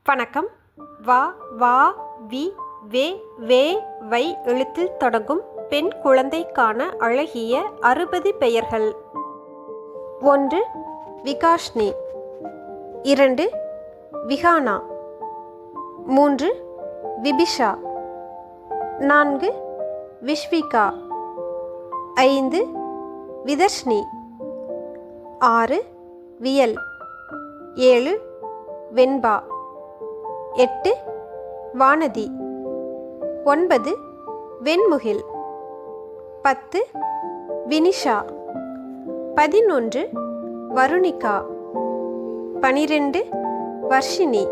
வணக்கம். வா வா வி வே வே வை எழுத்தில் தொடங்கும் பெண் குழந்தைக்கான அழகிய 60 பெயர்கள். 1. விகாஷ்னி. 2. விஹானா. 3. விபிஷா. 4. விஷ்விகா. 5. விதர்ஷ்னி. 6. வியல். 7. வெண்பா. 8. வானதி. 9. வெண்முகில். 10. வினிஷா. 11. வருணிகா. 12. வர்ஷினி.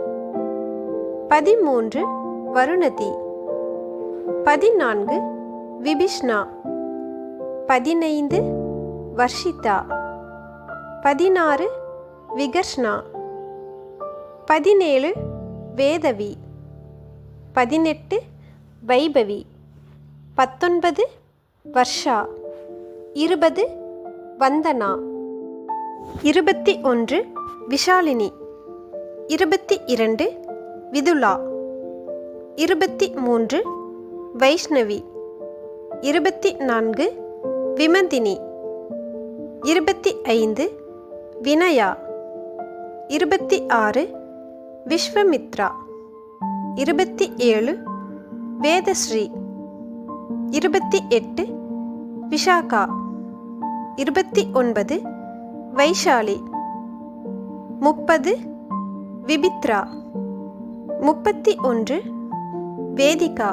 13. வருணதி. 14. விபிஷ்ணா. 15. வர்ஷிதா. 16. விகர்ஷ்ணா. 17. வேதவி. 18. வைபவி. 19. வர்ஷா. 20. வந்தனா. 21. விஷாலினி. 22. விதுலா. 23. வைஷ்ணவி. 24. விமந்தினி. 25. வினயா. 26. விஸ்வமித்ரா. 27. வேதஸ்ரீ. 28. விஷாகா. 29. வைஷாலி. 30. விபித்ரா. 31. வேதிகா.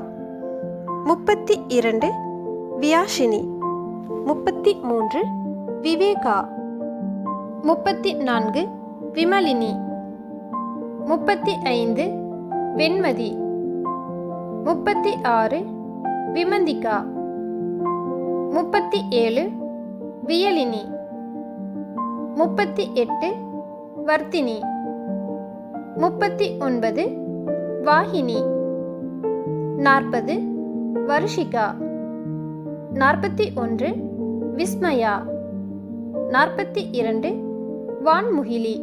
32. வியாஷினி. 33. விவேகா. 34. விமலினி. 35. வெண்மதி. 36. விமந்திகா. 37. வியலினி. 38. வர்த்தினி. 39. வாகினி. 40. வருஷிகா. 41. விஸ்மயா. 42. வான்முகிலி.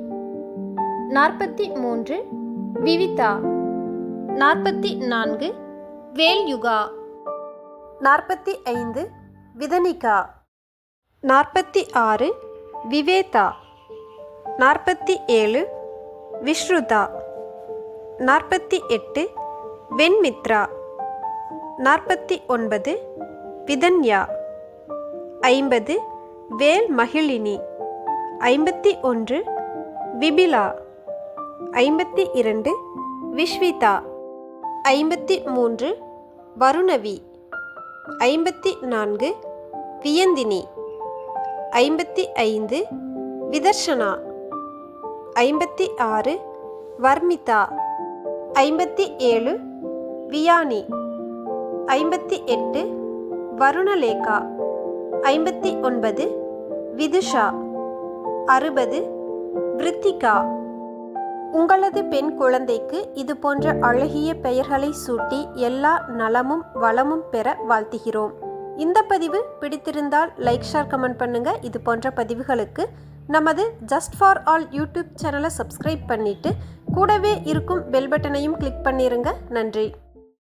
43. விவிதா. 44. வேல்யுகா. 45. விதனிகா. 46. விவேதா. 47. விஸ்ருதா. 48. வெண்மித்ரா. 49. விதன்யா. 50. வேல்மகிழினி. 51. விபிலா. 52. விஷ்விதா. 53. வருணவி. 54. வியந்தினி. 55. விதர்ஷனா. 56. வர்மிதா. 57. வியானி. 58. வருணலேகா. 59. விதுஷா. 60. விருத்திகா. உங்களது பெண் குழந்தைக்கு இது போன்ற அழகிய பெயர்களை சூட்டி எல்லா நலமும் வளமும் பெற வாழ்த்துகிறோம். இந்த பதிவு பிடித்திருந்தால் லைக், ஷேர், கமெண்ட் பண்ணுங்க. இது போன்ற பதிவுகளுக்கு நமது ஜஸ்ட் ஃபார் ஆல் யூடியூப் சேனலை சப்ஸ்கிரைப் பண்ணிட்டு கூடவே இருக்கும் பெல் பட்டனையும் கிளிக் பண்ணிருங்க. நன்றி.